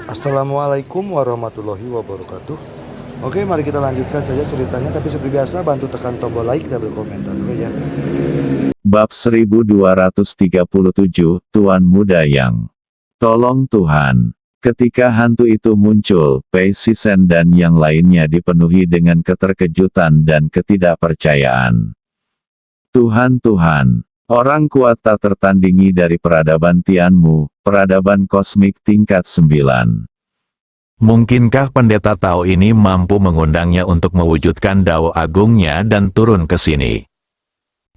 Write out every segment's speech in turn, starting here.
Assalamualaikum warahmatullahi wabarakatuh. Oke, mari kita lanjutkan saja ceritanya. Tapi seperti biasa, bantu tekan tombol like dan berkomentar dulu ya. Bab 1237, Tuan Muda yang tolong Tuhan. Ketika hantu itu muncul, Pei Sisen dan yang lainnya dipenuhi dengan keterkejutan dan ketidakpercayaan. Tuhan, orang kuat tak tertandingi dari peradaban Tianmu, peradaban kosmik tingkat 9. Mungkinkah pendeta Tao ini mampu mengundangnya untuk mewujudkan dao agungnya dan turun ke sini?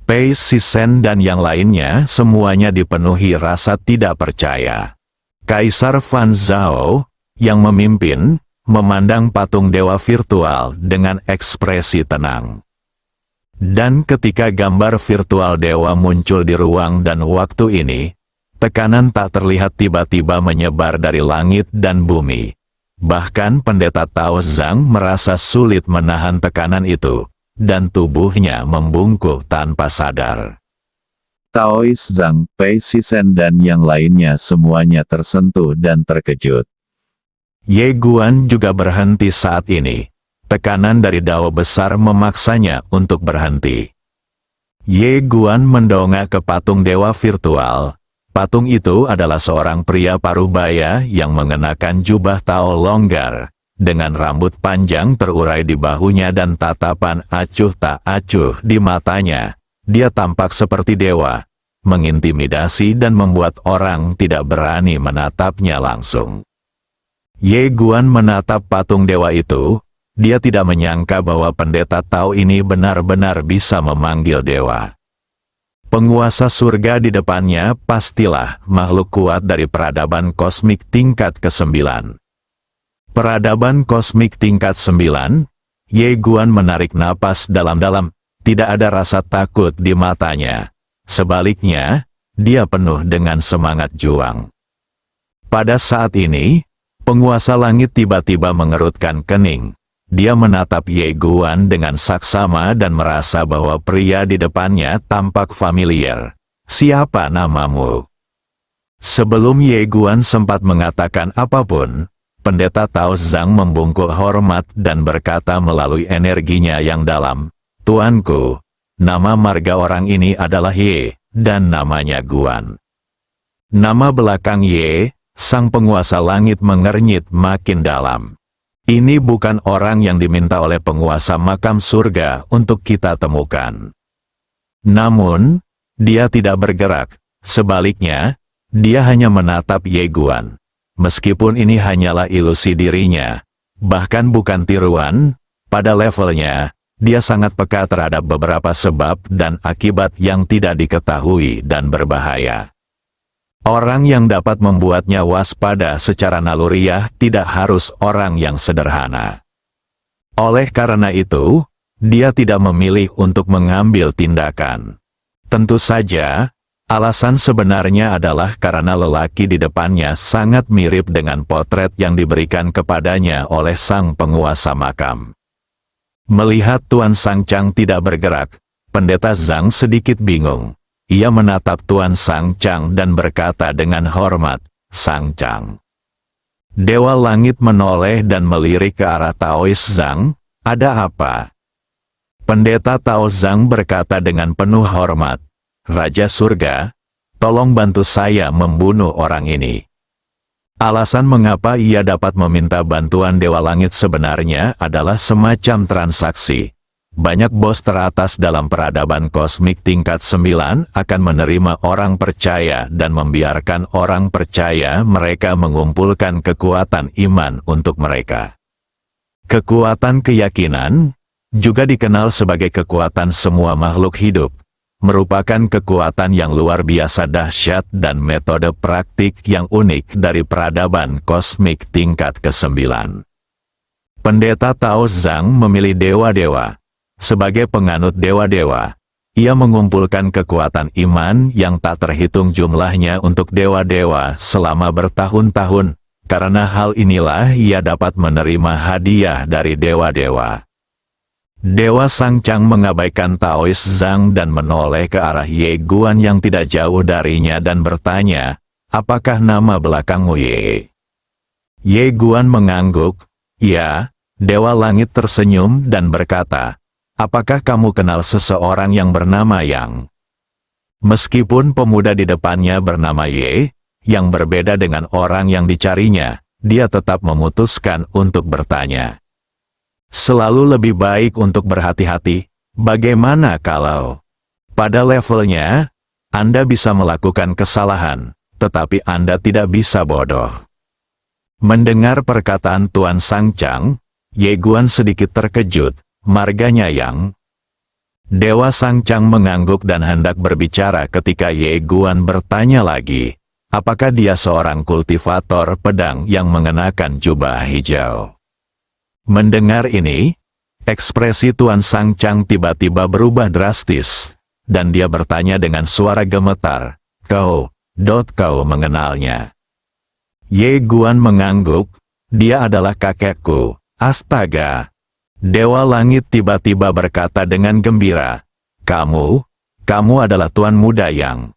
Pei Sisen dan yang lainnya semuanya dipenuhi rasa tidak percaya. Kaisar Fan Zhao, yang memimpin, memandang patung dewa virtual dengan ekspresi tenang. Dan ketika gambar virtual dewa muncul di ruang dan waktu ini, tekanan tak terlihat tiba-tiba menyebar dari langit dan bumi. Bahkan pendeta Tao Zhang merasa sulit menahan tekanan itu, dan tubuhnya membungkuk tanpa sadar. Taois Zhang, Pei Sisen dan yang lainnya semuanya tersentuh dan terkejut. Ye Guan juga berhenti saat ini. Tekanan dari dao besar memaksanya untuk berhenti. Ye Guan mendongak ke patung dewa virtual. Patung itu adalah seorang pria parubaya yang mengenakan jubah Tao longgar, dengan rambut panjang terurai di bahunya dan tatapan acuh tak acuh di matanya. Dia tampak seperti dewa, mengintimidasi dan membuat orang tidak berani menatapnya langsung. Ye Guan menatap patung dewa itu. Dia tidak menyangka bahwa pendeta Tao ini benar-benar bisa memanggil dewa. Penguasa surga di depannya pastilah makhluk kuat dari peradaban kosmik tingkat ke-9. Peradaban kosmik tingkat 9, Ye Guan menarik napas dalam-dalam, tidak ada rasa takut di matanya. Sebaliknya, dia penuh dengan semangat juang. Pada saat ini, penguasa langit tiba-tiba mengerutkan kening. Dia menatap Ye Guan dengan saksama dan merasa bahwa pria di depannya tampak familiar. Siapa namamu? Sebelum Ye Guan sempat mengatakan apapun, pendeta Tao Zhang membungkuk hormat dan berkata melalui energinya yang dalam, "Tuanku, nama marga orang ini adalah Ye, dan namanya Guan." Nama belakang Ye, sang penguasa langit mengernyit makin dalam. Ini bukan orang yang diminta oleh penguasa makam surga untuk kita temukan. Namun, dia tidak bergerak. Sebaliknya, dia hanya menatap Ye Guan. Meskipun ini hanyalah ilusi dirinya, bahkan bukan tiruan, pada levelnya, dia sangat peka terhadap beberapa sebab dan akibat yang tidak diketahui dan berbahaya. Orang yang dapat membuatnya waspada secara naluriah tidak harus orang yang sederhana. Oleh karena itu, dia tidak memilih untuk mengambil tindakan. Tentu saja, alasan sebenarnya adalah karena lelaki di depannya sangat mirip dengan potret yang diberikan kepadanya oleh sang penguasa makam. Melihat Tuan Sangchang tidak bergerak, pendeta Zhang sedikit bingung. Ia menatap Tuan Sangchang dan berkata dengan hormat, "Sangchang." Dewa langit menoleh dan melirik ke arah Taois Zhang, "Ada apa?" Pendeta Tao Zhang berkata dengan penuh hormat, "Raja surga, tolong bantu saya membunuh orang ini." Alasan mengapa ia dapat meminta bantuan Dewa Langit sebenarnya adalah semacam transaksi. Banyak bos teratas dalam peradaban kosmik tingkat 9 akan menerima orang percaya dan membiarkan orang percaya mereka mengumpulkan kekuatan iman untuk mereka. Kekuatan keyakinan, juga dikenal sebagai kekuatan semua makhluk hidup, merupakan kekuatan yang luar biasa dahsyat dan metode praktik yang unik dari peradaban kosmik tingkat ke-9. Pendeta Tao Zhang memilih dewa-dewa. Sebagai penganut dewa-dewa, ia mengumpulkan kekuatan iman yang tak terhitung jumlahnya untuk dewa-dewa selama bertahun-tahun. Karena hal inilah ia dapat menerima hadiah dari dewa-dewa. Dewa Sangchang mengabaikan Taois Zhang dan menoleh ke arah Ye Guan yang tidak jauh darinya dan bertanya, "Apakah nama belakangmu Ye?" Ye Guan mengangguk. Ya, Dewa Langit tersenyum dan berkata, apakah kamu kenal seseorang yang bernama Yang? Meskipun pemuda di depannya bernama Ye, yang berbeda dengan orang yang dicarinya, dia tetap memutuskan untuk bertanya. Selalu lebih baik untuk berhati-hati. Bagaimana kalau pada levelnya, Anda bisa melakukan kesalahan, tetapi Anda tidak bisa bodoh. Mendengar perkataan Tuan Sangcang, Ye Guan sedikit terkejut, marganya Yang. Dewa Sangcang mengangguk dan hendak berbicara ketika Ye Guan bertanya lagi, apakah dia seorang kultivator pedang yang mengenakan jubah hijau? Mendengar ini, ekspresi Tuan Sangcang tiba-tiba berubah drastis, dan dia bertanya dengan suara gemetar, kau mengenalnya? Ye Guan mengangguk, dia adalah kakekku, astaga. Dewa Langit tiba-tiba berkata dengan gembira, kamu adalah Tuan Muda Yang.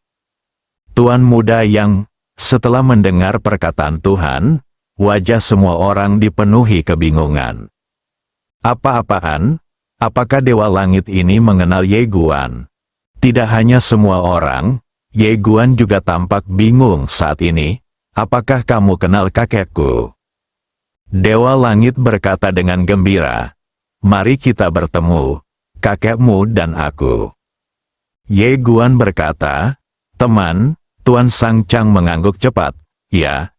Tuan Muda Yang, setelah mendengar perkataan Tuhan, wajah semua orang dipenuhi kebingungan. Apa-apaan? Apakah Dewa Langit ini mengenal Ye Guan? Tidak hanya semua orang, Ye Guan juga tampak bingung saat ini. Apakah kamu kenal kakekku? Dewa Langit berkata dengan gembira, mari kita bertemu, kakekmu dan aku. Ye Guan berkata, teman, Tuan Sangcang mengangguk cepat. Ya,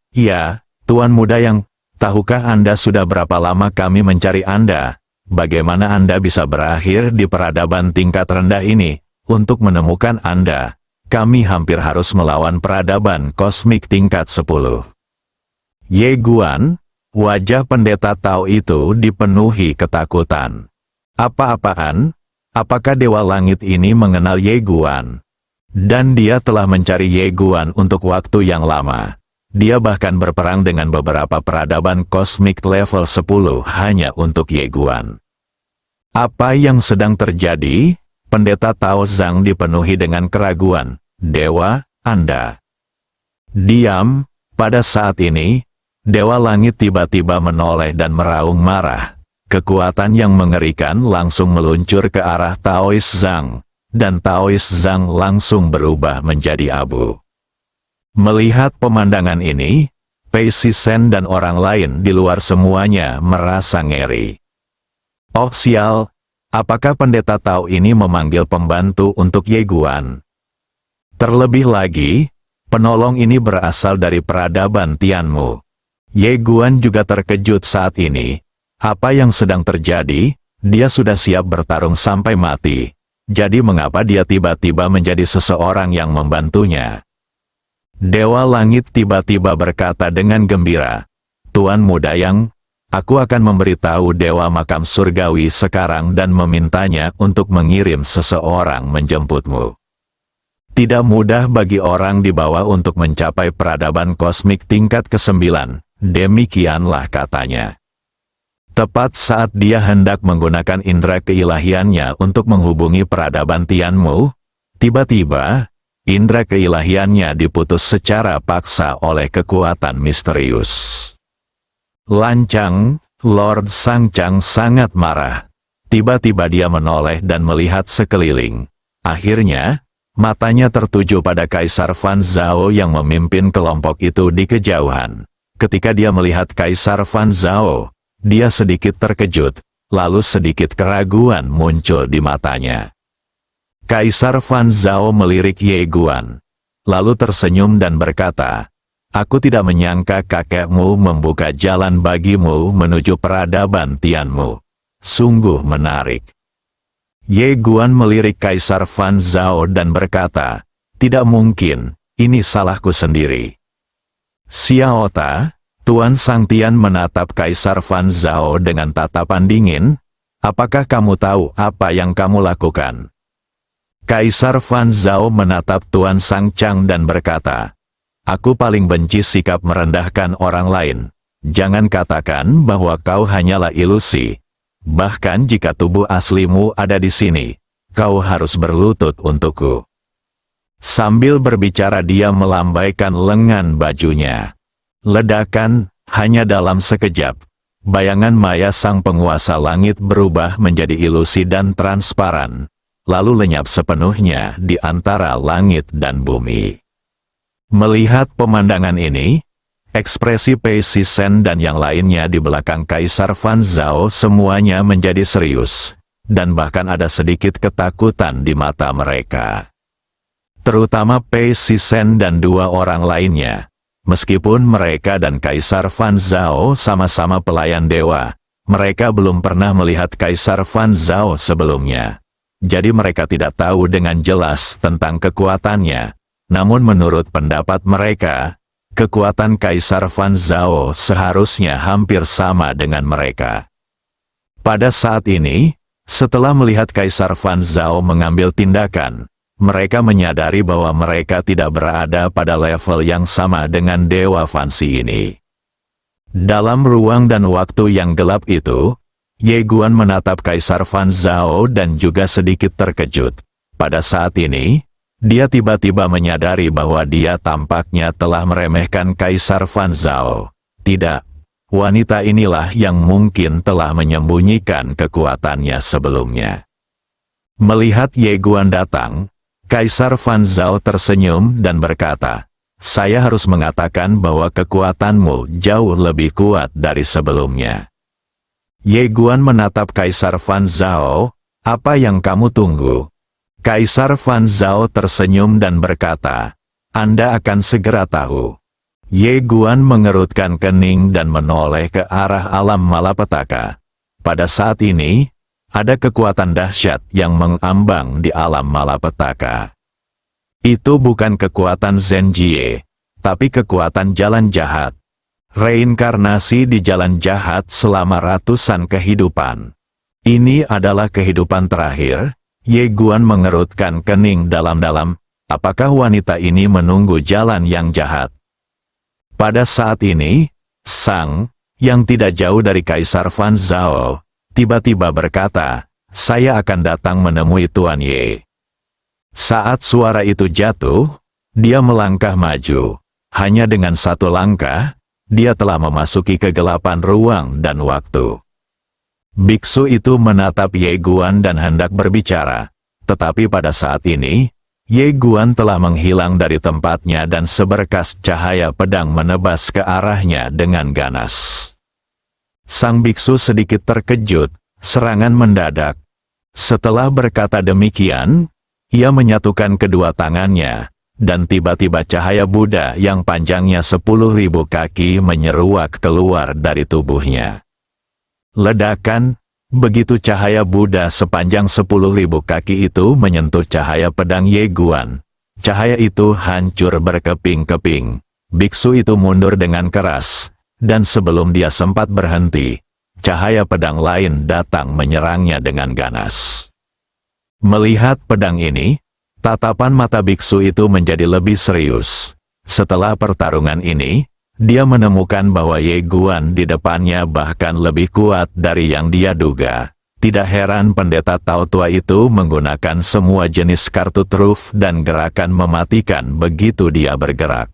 Tuan Muda Yang, tahukah Anda sudah berapa lama kami mencari Anda? Bagaimana Anda bisa berakhir di peradaban tingkat rendah ini? Untuk menemukan Anda, kami hampir harus melawan peradaban kosmik tingkat 10. Ye Guan, wajah pendeta Tao itu dipenuhi ketakutan. Apa-apaan? Apakah Dewa Langit ini mengenal Ye Guan? Dan dia telah mencari Ye Guan untuk waktu yang lama. Dia bahkan berperang dengan beberapa peradaban kosmik level 10 hanya untuk Ye Guan. Apa yang sedang terjadi? Pendeta Tao Zhang dipenuhi dengan keraguan. Dewa, Anda. Diam. Pada saat ini, Dewa Langit tiba-tiba menoleh dan meraung marah. Kekuatan yang mengerikan langsung meluncur ke arah Taois Zhang, dan Taois Zhang langsung berubah menjadi abu. Melihat pemandangan ini, Pei Sisen dan orang lain di luar semuanya merasa ngeri. Oh sial, apakah pendeta Tao ini memanggil pembantu untuk Ye Guan? Terlebih lagi, penolong ini berasal dari peradaban Tianmu. Ye Guan juga terkejut saat ini. Apa yang sedang terjadi? Dia sudah siap bertarung sampai mati. Jadi mengapa dia tiba-tiba menjadi seseorang yang membantunya? Dewa Langit tiba-tiba berkata dengan gembira, Tuan Muda Yang, aku akan memberitahu Dewa Makam Surgawi sekarang dan memintanya untuk mengirim seseorang menjemputmu. Tidak mudah bagi orang di bawah untuk mencapai peradaban kosmik tingkat ke-9, demikianlah katanya. Tepat saat dia hendak menggunakan indera keilahiannya untuk menghubungi peradaban Tianmu, tiba-tiba, indera keilahiannya diputus secara paksa oleh kekuatan misterius. Lancang, Lord Sangcang sangat marah. Tiba-tiba dia menoleh dan melihat sekeliling. Akhirnya, matanya tertuju pada Kaisar Fan Zhao yang memimpin kelompok itu di kejauhan. Ketika dia melihat Kaisar Fan Zhao, dia sedikit terkejut, lalu sedikit keraguan muncul di matanya. Kaisar Fan Zhao melirik Ye Guan, lalu tersenyum dan berkata, aku tidak menyangka kakekmu membuka jalan bagimu menuju peradaban Tianmu. Sungguh menarik. Ye Guan melirik Kaisar Fan Zhao dan berkata, tidak mungkin, ini salahku sendiri. Xiao Ta, Tuan Sang Tian menatap Kaisar Fan Zhao dengan tatapan dingin, apakah kamu tahu apa yang kamu lakukan? Kaisar Fan Zhao menatap Tuan Sang Chang dan berkata, aku paling benci sikap merendahkan orang lain. Jangan katakan bahwa kau hanyalah ilusi. Bahkan jika tubuh aslimu ada di sini, kau harus berlutut untukku. Sambil berbicara dia melambaikan lengan bajunya. Ledakan, Hanya dalam sekejap, bayangan maya sang penguasa langit berubah menjadi ilusi dan transparan, lalu lenyap sepenuhnya di antara langit dan bumi. Melihat pemandangan ini, ekspresi Pei Sisen dan yang lainnya di belakang Kaisar Fan Zhao semuanya menjadi serius, dan bahkan ada sedikit ketakutan di mata mereka. Terutama Pei Sisen dan dua orang lainnya. Meskipun mereka dan Kaisar Fan Zhao sama-sama pelayan dewa, mereka belum pernah melihat Kaisar Fan Zhao sebelumnya. Jadi mereka tidak tahu dengan jelas tentang kekuatannya. Namun menurut pendapat mereka, kekuatan Kaisar Fan Zhao seharusnya hampir sama dengan mereka. Pada saat ini, setelah melihat Kaisar Fan Zhao mengambil tindakan, mereka menyadari bahwa mereka tidak berada pada level yang sama dengan Dewa Fansi ini. Dalam ruang dan waktu yang gelap itu, Ye Guan menatap Kaisar Fan Zhao dan juga sedikit terkejut. Pada saat ini, dia tiba-tiba menyadari bahwa dia tampaknya telah meremehkan Kaisar Fan Zhao. Tidak, wanita inilah yang mungkin telah menyembunyikan kekuatannya sebelumnya. Melihat Ye Guan datang, Kaisar Fan Zhao tersenyum dan berkata, "Saya harus mengatakan bahwa kekuatanmu jauh lebih kuat dari sebelumnya." Ye Guan menatap Kaisar Fan Zhao, "Apa yang kamu tunggu?" Kaisar Fan Zhao tersenyum dan berkata, "Anda akan segera tahu." Ye Guan mengerutkan kening dan menoleh ke arah alam malapetaka. Pada saat ini, ada kekuatan dahsyat yang mengambang di alam malapetaka. Itu bukan kekuatan Zenjie, tapi kekuatan jalan jahat. Reinkarnasi di jalan jahat selama ratusan kehidupan. Ini adalah kehidupan terakhir. Ye Guan mengerutkan kening dalam-dalam. Apakah wanita ini menunggu jalan yang jahat? Pada saat ini, Sang, yang tidak jauh dari Kaisar Fan Zhao, tiba-tiba berkata, "Saya akan datang menemui Tuan Ye." Saat suara itu jatuh, dia melangkah maju. Hanya dengan satu langkah, dia telah memasuki kegelapan ruang dan waktu. Biksu itu menatap Ye Guan dan hendak berbicara. Tetapi pada saat ini, Ye Guan telah menghilang dari tempatnya dan seberkas cahaya pedang menebas ke arahnya dengan ganas. Sang biksu sedikit terkejut, serangan mendadak. Setelah berkata demikian, ia menyatukan kedua tangannya, dan tiba-tiba cahaya Buddha yang panjangnya 10.000 kaki menyeruak keluar dari tubuhnya. Ledakan, begitu cahaya Buddha sepanjang 10.000 kaki itu menyentuh cahaya pedang Ye Guan. Cahaya itu hancur berkeping-keping. Biksu itu mundur dengan keras. Dan sebelum dia sempat berhenti, cahaya pedang lain datang menyerangnya dengan ganas. Melihat pedang ini, tatapan mata biksu itu menjadi lebih serius. Setelah pertarungan ini, dia menemukan bahwa Ye Guan di depannya bahkan lebih kuat dari yang dia duga. Tidak heran pendeta Tao tua itu menggunakan semua jenis kartu truf dan gerakan mematikan begitu dia bergerak.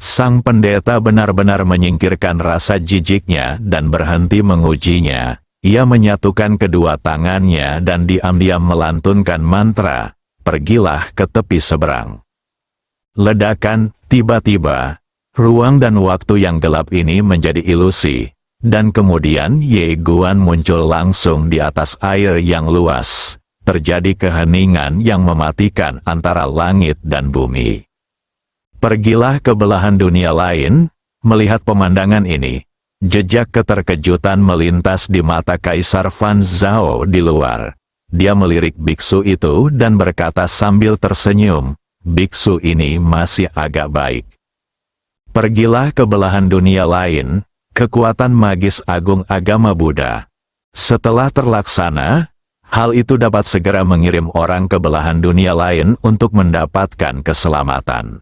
Sang pendeta benar-benar menyingkirkan rasa jijiknya dan berhenti mengujinya. Ia menyatukan kedua tangannya dan diam-diam melantunkan mantra, "Pergilah ke tepi seberang." Ledakan, tiba-tiba, ruang dan waktu yang gelap ini menjadi ilusi, dan kemudian Ye Guan muncul langsung di atas air yang luas. Terjadi keheningan yang mematikan antara langit dan bumi. Pergilah ke belahan dunia lain, melihat pemandangan ini. Jejak keterkejutan melintas di mata Kaisar Fan Zhao di luar. Dia melirik biksu itu dan berkata sambil tersenyum, "Biksu ini masih agak baik." Pergilah ke belahan dunia lain, kekuatan magis agung agama Buddha. Setelah terlaksana, hal itu dapat segera mengirim orang ke belahan dunia lain untuk mendapatkan keselamatan.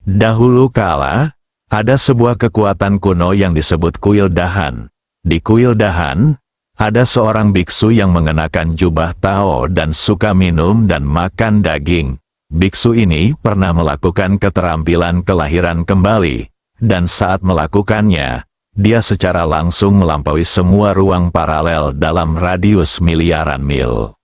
Dahulu kala, ada sebuah kekuatan kuno yang disebut kuil dahan. Di kuil dahan, ada seorang biksu yang mengenakan jubah Tao dan suka minum dan makan daging. Biksu ini pernah melakukan keterampilan kelahiran kembali. dan saat melakukannya, dia secara langsung melampaui semua ruang paralel dalam radius miliaran mil.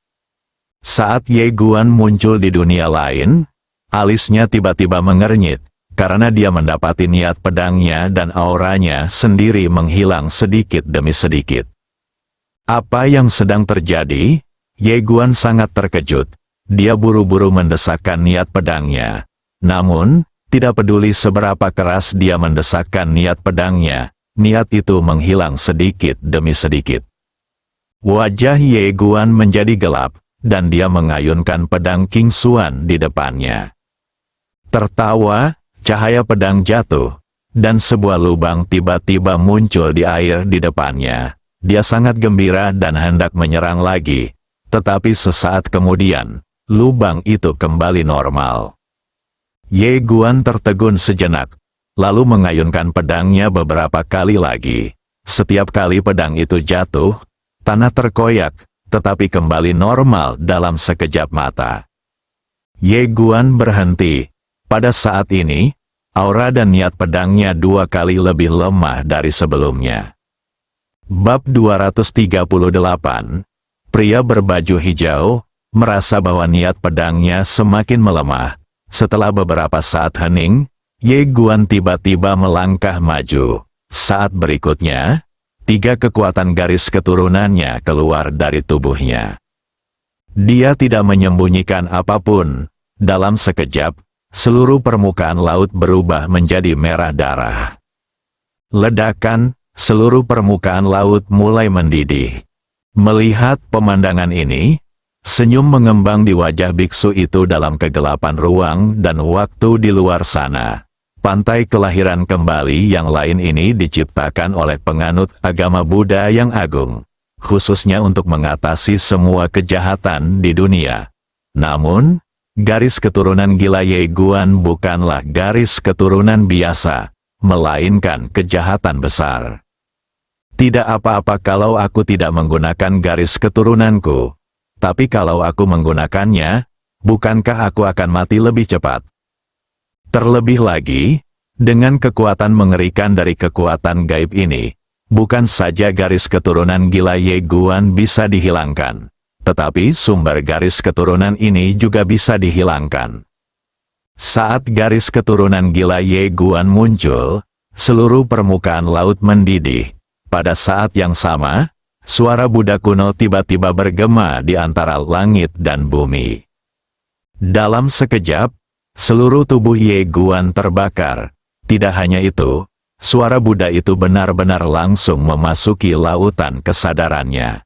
Saat Ye Guan muncul di dunia lain, alisnya tiba-tiba mengernyit, karena dia mendapati niat pedangnya dan auranya sendiri menghilang sedikit demi sedikit. Apa yang sedang terjadi? Ye Guan sangat terkejut. Dia buru-buru mendesakkan niat pedangnya. Namun, tidak peduli seberapa keras dia mendesakkan niat pedangnya, niat itu menghilang sedikit demi sedikit. Wajah Ye Guan menjadi gelap, dan dia mengayunkan pedang King Xuan di depannya. Tertawa, cahaya pedang jatuh, dan sebuah lubang tiba-tiba muncul di air di depannya. Dia sangat gembira dan hendak menyerang lagi, tetapi sesaat kemudian, lubang itu kembali normal. Ye Guan tertegun sejenak, lalu mengayunkan pedangnya beberapa kali lagi. Setiap kali pedang itu jatuh, tanah terkoyak, tetapi kembali normal dalam sekejap mata. Ye Guan berhenti. Pada saat ini, aura dan niat pedangnya 2 kali lebih lemah dari sebelumnya. Bab 238. Pria berbaju hijau merasa bahwa niat pedangnya semakin melemah. Setelah beberapa saat hening, Ye Guan tiba-tiba melangkah maju. Saat berikutnya, 3 kekuatan garis keturunannya keluar dari tubuhnya. Dia tidak menyembunyikan apapun. Dalam sekejap, seluruh permukaan laut berubah menjadi merah darah. Ledakan, seluruh permukaan laut mulai mendidih. Melihat pemandangan ini, senyum mengembang di wajah biksu itu dalam kegelapan ruang dan waktu di luar sana. Pantai kelahiran kembali yang lain ini diciptakan oleh penganut agama Buddha yang agung, khususnya untuk mengatasi semua kejahatan di dunia. Namun, garis keturunan gila Ye Guan bukanlah garis keturunan biasa, melainkan kejahatan besar. Tidak apa-apa kalau aku tidak menggunakan garis keturunanku, tapi kalau aku menggunakannya, bukankah aku akan mati lebih cepat? Terlebih lagi, dengan kekuatan mengerikan dari kekuatan gaib ini, bukan saja garis keturunan gila Ye Guan bisa dihilangkan, tetapi sumber garis keturunan ini juga bisa dihilangkan. Saat garis keturunan gila Ye Guan muncul, seluruh permukaan laut mendidih. Pada saat yang sama, suara Buddha kuno tiba-tiba bergema di antara langit dan bumi. Dalam sekejap, seluruh tubuh Ye Guan terbakar. Tidak hanya itu, suara Buddha itu benar-benar langsung memasuki lautan kesadarannya.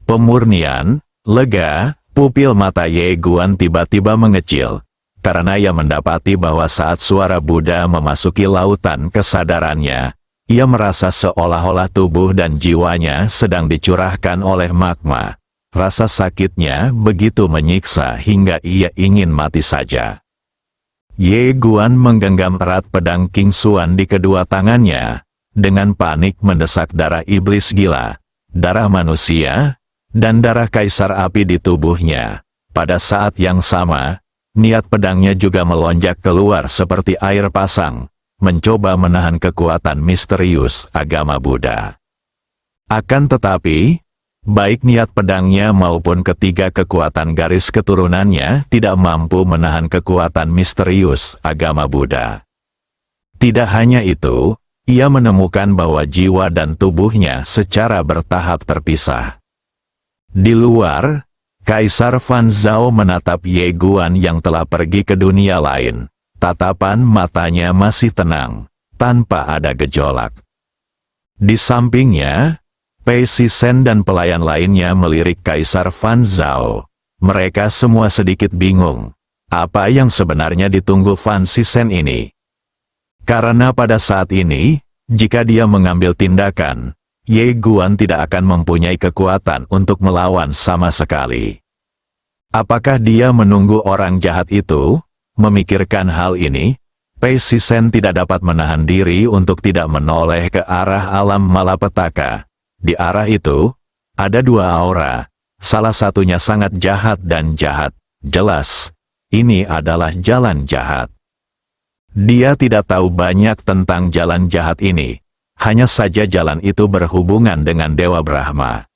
Pemurnian, lega, pupil mata Ye Guan tiba-tiba mengecil, karena ia mendapati bahwa saat suara Buddha memasuki lautan kesadarannya, ia merasa seolah-olah tubuh dan jiwanya sedang dicurahkan oleh magma. Rasa sakitnya begitu menyiksa hingga ia ingin mati saja. Ye Guan menggenggam erat pedang King Xuan di kedua tangannya, dengan panik mendesak darah iblis gila, darah manusia, dan darah kaisar api di tubuhnya. Pada saat yang sama, niat pedangnya juga melonjak keluar seperti air pasang, mencoba menahan kekuatan misterius agama Buddha. Akan tetapi, baik niat pedangnya maupun ketiga kekuatan garis keturunannya tidak mampu menahan kekuatan misterius agama Buddha. Tidak hanya itu, ia menemukan bahwa jiwa dan tubuhnya secara bertahap terpisah. Di luar, Kaisar Fan Zhao menatap Ye Guan yang telah pergi ke dunia lain. Tatapan matanya masih tenang, tanpa ada gejolak. Di sampingnya, Pei Sisen dan pelayan lainnya melirik Kaisar Fan Zhao. Mereka semua sedikit bingung. Apa yang sebenarnya ditunggu Fan Sisen ini? Karena pada saat ini, jika dia mengambil tindakan, Ye Guan tidak akan mempunyai kekuatan untuk melawan sama sekali. Apakah dia menunggu orang jahat itu? Memikirkan hal ini, Pei Sisen tidak dapat menahan diri untuk tidak menoleh ke arah alam malapetaka. Di arah itu, ada 2 aura, salah satunya sangat jahat dan jahat. Jelas, ini adalah jalan jahat. Dia tidak tahu banyak tentang jalan jahat ini, hanya saja jalan itu berhubungan dengan Dewa Brahma.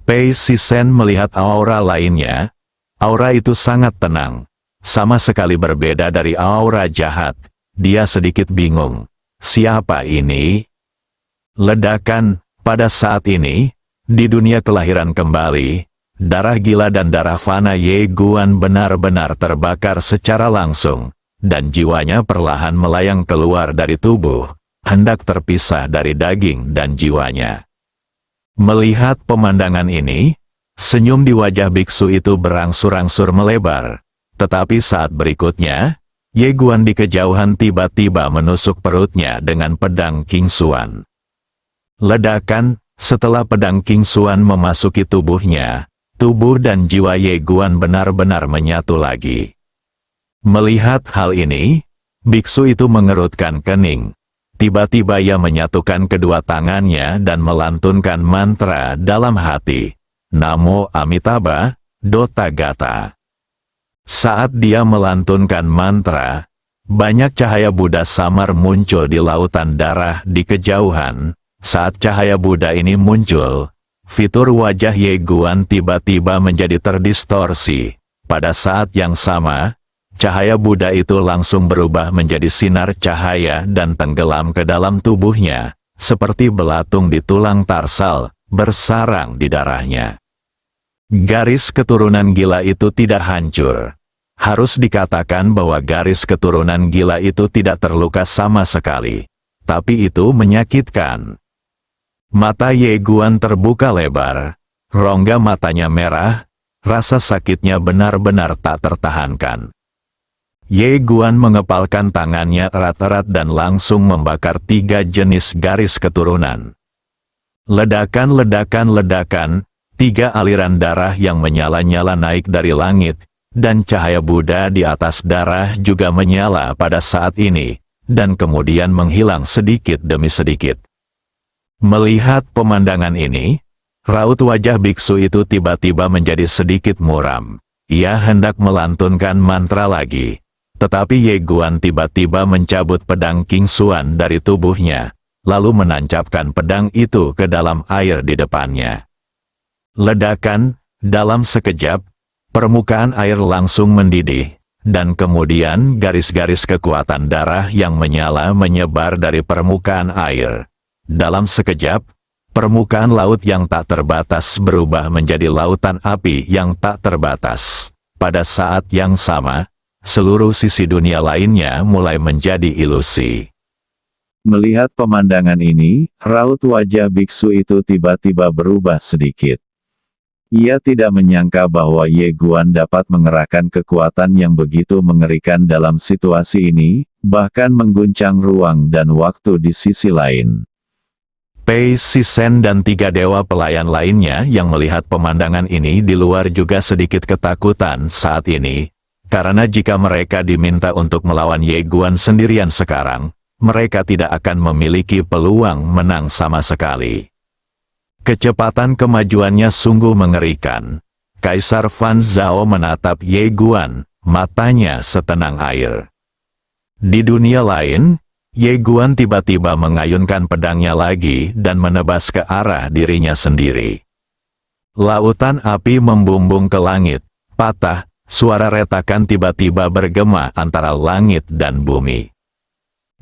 Pei Sisen melihat aura lainnya. Aura itu sangat tenang, sama sekali berbeda dari aura jahat. Dia sedikit bingung. Siapa ini? Ledakan. Pada saat ini, di dunia kelahiran kembali, darah gila dan darah fana Ye Guan benar-benar terbakar secara langsung, dan jiwanya perlahan melayang keluar dari tubuh, hendak terpisah dari daging dan jiwanya. Melihat pemandangan ini, senyum di wajah biksu itu berangsur-angsur melebar, tetapi saat berikutnya, Ye Guan di kejauhan tiba-tiba menusuk perutnya dengan pedang King Xuan. Ledakan. Setelah pedang King Xuan memasuki tubuhnya, tubuh dan jiwa Ye Guan benar-benar menyatu lagi. Melihat hal ini, biksu itu mengerutkan kening. Tiba-tiba ia menyatukan kedua tangannya dan melantunkan mantra dalam hati. Namo Amitabha, Dotagata. Saat dia melantunkan mantra, banyak cahaya Buddha samar muncul di lautan darah di kejauhan. Saat cahaya Buddha ini muncul, fitur wajah Ye Guan tiba-tiba menjadi terdistorsi. Pada saat yang sama, cahaya Buddha itu langsung berubah menjadi sinar cahaya dan tenggelam ke dalam tubuhnya, seperti belatung di tulang tarsal, bersarang di darahnya. Garis keturunan gila itu tidak hancur. Harus dikatakan bahwa garis keturunan gila itu tidak terluka sama sekali. Tapi itu menyakitkan. Mata Ye Guan terbuka lebar, rongga matanya merah, rasa sakitnya benar-benar tak tertahankan. Ye Guan mengepalkan tangannya erat-erat dan langsung membakar 3 jenis garis keturunan. Ledakan, ledakan, ledakan, 3 aliran darah yang menyala-nyala naik dari langit, dan cahaya Buddha di atas darah juga menyala pada saat ini, dan kemudian menghilang sedikit demi sedikit. Melihat pemandangan ini, raut wajah biksu itu tiba-tiba menjadi sedikit muram. Ia hendak melantunkan mantra lagi. Tetapi Ye Guan tiba-tiba mencabut pedang King Xuan dari tubuhnya, lalu menancapkan pedang itu ke dalam air di depannya. Ledakan. Dalam sekejap, permukaan air langsung mendidih, dan kemudian garis-garis kekuatan darah yang menyala menyebar dari permukaan air. Dalam sekejap, permukaan laut yang tak terbatas berubah menjadi lautan api yang tak terbatas. Pada saat yang sama, seluruh sisi dunia lainnya mulai menjadi ilusi. Melihat pemandangan ini, raut wajah biksu itu tiba-tiba berubah sedikit. Ia tidak menyangka bahwa Ye Guan dapat mengerahkan kekuatan yang begitu mengerikan dalam situasi ini, bahkan mengguncang ruang dan waktu di sisi lain. Pei Sisen dan 3 dewa pelayan lainnya yang melihat pemandangan ini di luar juga sedikit ketakutan saat ini, karena jika mereka diminta untuk melawan Ye Guan sendirian sekarang, mereka tidak akan memiliki peluang menang sama sekali. Kecepatan kemajuannya sungguh mengerikan. Kaisar Fan Zhao menatap Ye Guan, matanya setenang air. Di dunia lain, Ye Guan tiba-tiba mengayunkan pedangnya lagi dan menebas ke arah dirinya sendiri. Lautan api membumbung ke langit, patah, suara retakan tiba-tiba bergema antara langit dan bumi.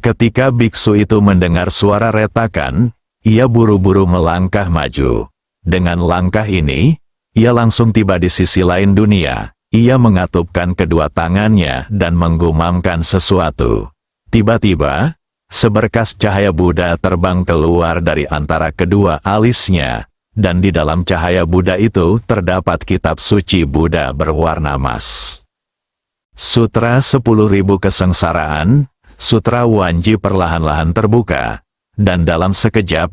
Ketika biksu itu mendengar suara retakan, ia buru-buru melangkah maju. Dengan langkah ini, ia langsung tiba di sisi lain dunia. Ia mengatupkan kedua tangannya dan menggumamkan sesuatu. Tiba-tiba, seberkas cahaya Buddha terbang keluar dari antara kedua alisnya, dan di dalam cahaya Buddha itu terdapat kitab suci Buddha berwarna emas. Sutra 10.000 Kesengsaraan, Sutra Wanji perlahan-lahan terbuka, dan dalam sekejap,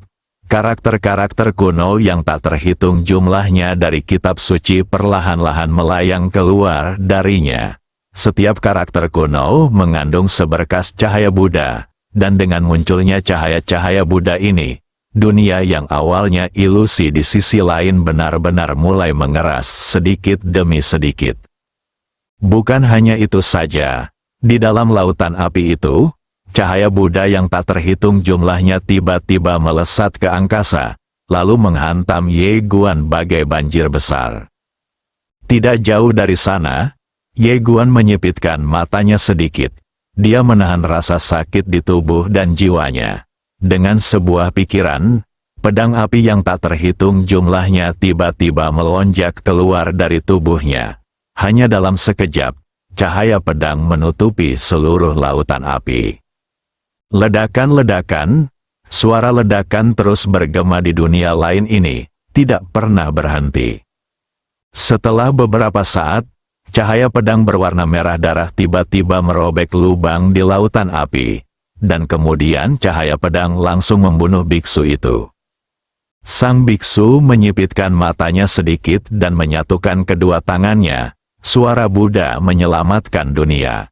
karakter-karakter kuno yang tak terhitung jumlahnya dari kitab suci perlahan-lahan melayang keluar darinya. Setiap karakter kuno mengandung seberkas cahaya Buddha, dan dengan munculnya cahaya-cahaya Buddha ini, dunia yang awalnya ilusi di sisi lain benar-benar mulai mengeras sedikit demi sedikit. Bukan hanya itu saja, Di dalam lautan api itu, cahaya Buddha yang tak terhitung jumlahnya tiba-tiba melesat ke angkasa, lalu menghantam Ye Guan bagai banjir besar. Tidak jauh dari sana, Ye Guan menyipitkan matanya sedikit. Dia menahan rasa sakit di tubuh dan jiwanya. Dengan sebuah pikiran, pedang api yang tak terhitung jumlahnya tiba-tiba melonjak keluar dari tubuhnya. Hanya dalam sekejap, cahaya pedang menutupi seluruh lautan api. Ledakan-ledakan, suara ledakan terus bergema di dunia lain ini, tidak pernah berhenti. Setelah beberapa saat, cahaya pedang berwarna merah darah tiba-tiba merobek lubang di lautan api, dan kemudian cahaya pedang langsung membunuh biksu itu. Sang biksu menyipitkan matanya sedikit dan menyatukan kedua tangannya. Suara Buddha menyelamatkan dunia.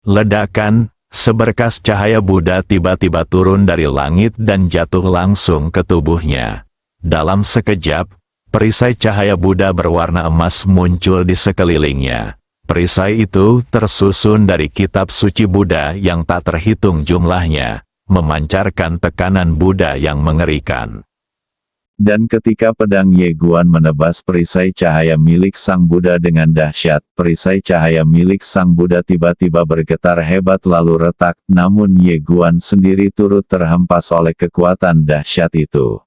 Ledakan, seberkas cahaya Buddha tiba-tiba turun dari langit dan jatuh langsung ke tubuhnya. Dalam sekejap, perisai cahaya Buddha berwarna emas muncul di sekelilingnya. Perisai itu tersusun dari kitab suci Buddha yang tak terhitung jumlahnya, memancarkan tekanan Buddha yang mengerikan. Dan ketika pedang Ye Guan menebas perisai cahaya milik Sang Buddha dengan dahsyat, perisai cahaya milik Sang Buddha tiba-tiba bergetar hebat lalu retak, namun Ye Guan sendiri turut terhempas oleh kekuatan dahsyat itu.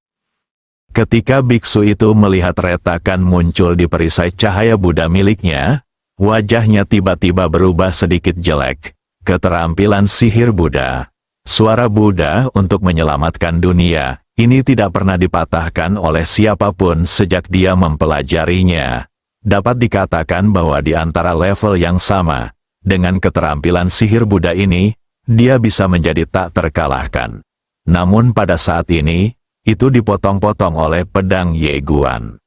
Ketika biksu itu melihat retakan muncul di perisai cahaya Buddha miliknya, wajahnya tiba-tiba berubah sedikit jelek. Keterampilan sihir Buddha. Suara Buddha untuk menyelamatkan dunia. Ini tidak pernah dipatahkan oleh siapapun sejak dia mempelajarinya. Dapat dikatakan bahwa di antara level yang sama, dengan keterampilan sihir Buddha ini, dia bisa menjadi tak terkalahkan. Namun pada saat ini, itu dipotong-potong oleh pedang Ye Guan.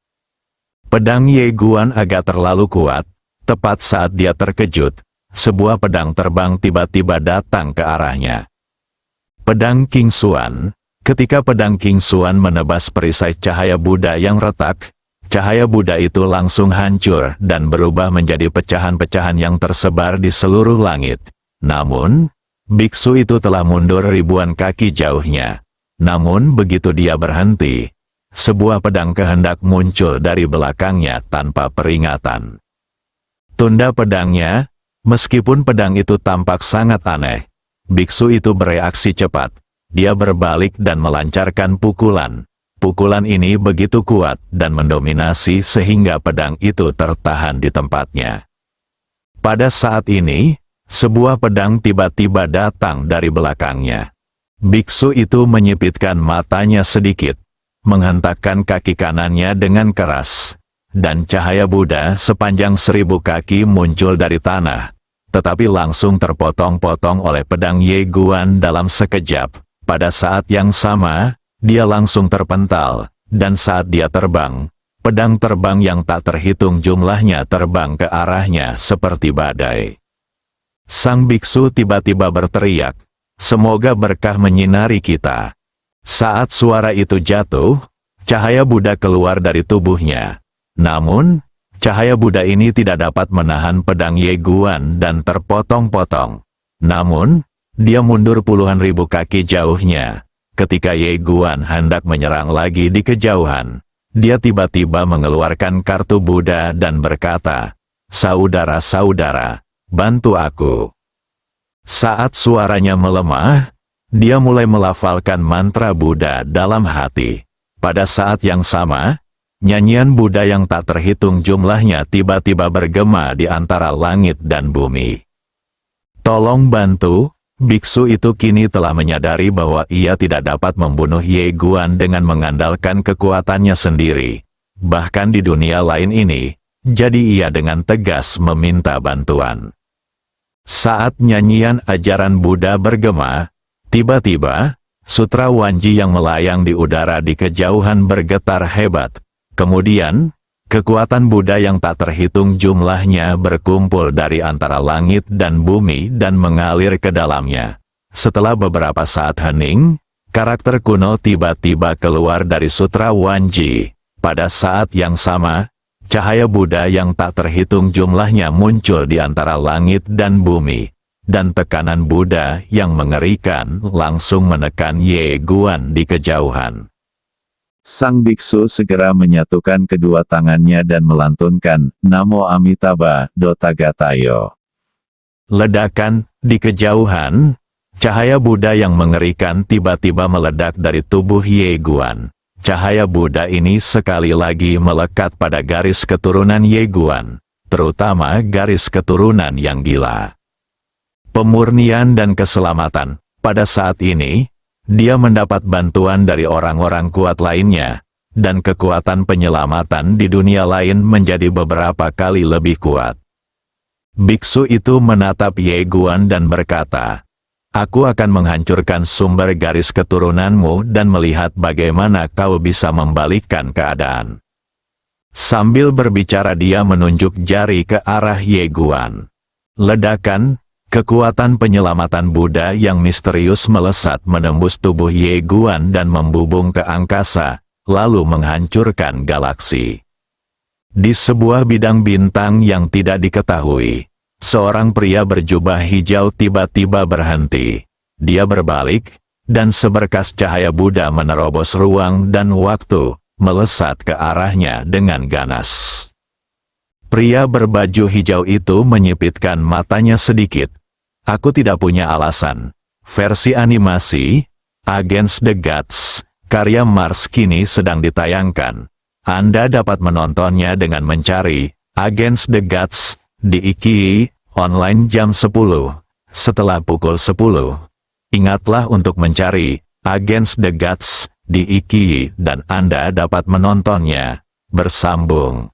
Pedang Ye Guan agak terlalu kuat, tepat saat dia terkejut, sebuah pedang terbang tiba-tiba datang ke arahnya. Pedang King Xuan. Ketika pedang King Xuan menebas perisai cahaya Buddha yang retak, cahaya Buddha itu langsung hancur dan berubah menjadi pecahan-pecahan yang tersebar di seluruh langit. Namun, biksu itu telah mundur ribuan kaki jauhnya. Namun begitu dia berhenti, sebuah pedang kehendak muncul dari belakangnya tanpa peringatan. Tunda pedangnya, meskipun pedang itu tampak sangat aneh, biksu itu bereaksi cepat. Dia berbalik dan melancarkan pukulan. Pukulan ini begitu kuat dan mendominasi sehingga pedang itu tertahan di tempatnya. Pada saat ini, sebuah pedang tiba-tiba datang dari belakangnya. Biksu itu menyipitkan matanya sedikit, menghentakkan kaki kanannya dengan keras, dan cahaya Buddha sepanjang 1000 kaki muncul dari tanah, tetapi langsung terpotong-potong oleh pedang Ye Guan dalam sekejap. Pada saat yang sama, dia langsung terpental, dan saat dia terbang, pedang terbang yang tak terhitung jumlahnya terbang ke arahnya seperti badai. Sang biksu tiba-tiba berteriak, "Semoga berkah menyinari kita." Saat suara itu jatuh, cahaya Buddha keluar dari tubuhnya. Namun, cahaya Buddha ini tidak dapat menahan pedang Ye Guan dan terpotong-potong. Namun, dia mundur puluhan ribu kaki jauhnya. Ketika Ye Guan hendak menyerang lagi di kejauhan, dia tiba-tiba mengeluarkan kartu Buddha dan berkata, "Saudara-saudara, bantu aku." Saat suaranya melemah, dia mulai melafalkan mantra Buddha dalam hati. Pada saat yang sama, nyanyian Buddha yang tak terhitung jumlahnya tiba-tiba bergema di antara langit dan bumi. "Tolong bantu." Biksu itu kini telah menyadari bahwa ia tidak dapat membunuh Ye Guan dengan mengandalkan kekuatannya sendiri. Bahkan di dunia lain ini, jadi ia dengan tegas meminta bantuan. Saat nyanyian ajaran Buddha bergema, tiba-tiba, sutra Wanji yang melayang di udara di kejauhan bergetar hebat. Kemudian, kekuatan Buddha yang tak terhitung jumlahnya berkumpul dari antara langit dan bumi dan mengalir ke dalamnya. Setelah beberapa saat hening, karakter kuno tiba-tiba keluar dari sutra Wanji. Pada saat yang sama, cahaya Buddha yang tak terhitung jumlahnya muncul di antara langit dan bumi. dan tekanan Buddha yang mengerikan langsung menekan Ye Guan di kejauhan. Sang biksu segera menyatukan kedua tangannya dan melantunkan, Namo Amitabha, Dotagatayo. Ledakan, di kejauhan, cahaya Buddha yang mengerikan tiba-tiba meledak dari tubuh Ye Guan. Cahaya Buddha ini sekali lagi melekat pada garis keturunan Ye Guan, terutama garis keturunan yang gila. Pemurnian dan keselamatan. Pada saat ini, dia mendapat bantuan dari orang-orang kuat lainnya, dan kekuatan penyelamatan di dunia lain menjadi beberapa kali lebih kuat. Biksu itu menatap Ye Guan dan berkata, "Aku akan menghancurkan sumber garis keturunanmu dan melihat bagaimana kau bisa membalikkan keadaan." Sambil berbicara dia menunjuk jari ke arah Ye Guan. Ledakan, kekuatan penyelamatan Buddha yang misterius melesat menembus tubuh Ye Guan dan membubung ke angkasa, lalu menghancurkan galaksi. Di sebuah bidang bintang yang tidak diketahui, seorang pria berjubah hijau tiba-tiba berhenti. Dia berbalik, dan seberkas cahaya Buddha menerobos ruang dan waktu, melesat ke arahnya dengan ganas. Pria berbaju hijau itu menyipitkan matanya sedikit. "Aku tidak punya alasan." Versi animasi, Against the Gods, karya Mars kini sedang ditayangkan. Anda dapat menontonnya dengan mencari Against the Gods di Iki online jam 10 setelah pukul 10. Ingatlah untuk mencari Against the Gods di Iki dan Anda dapat menontonnya. Bersambung.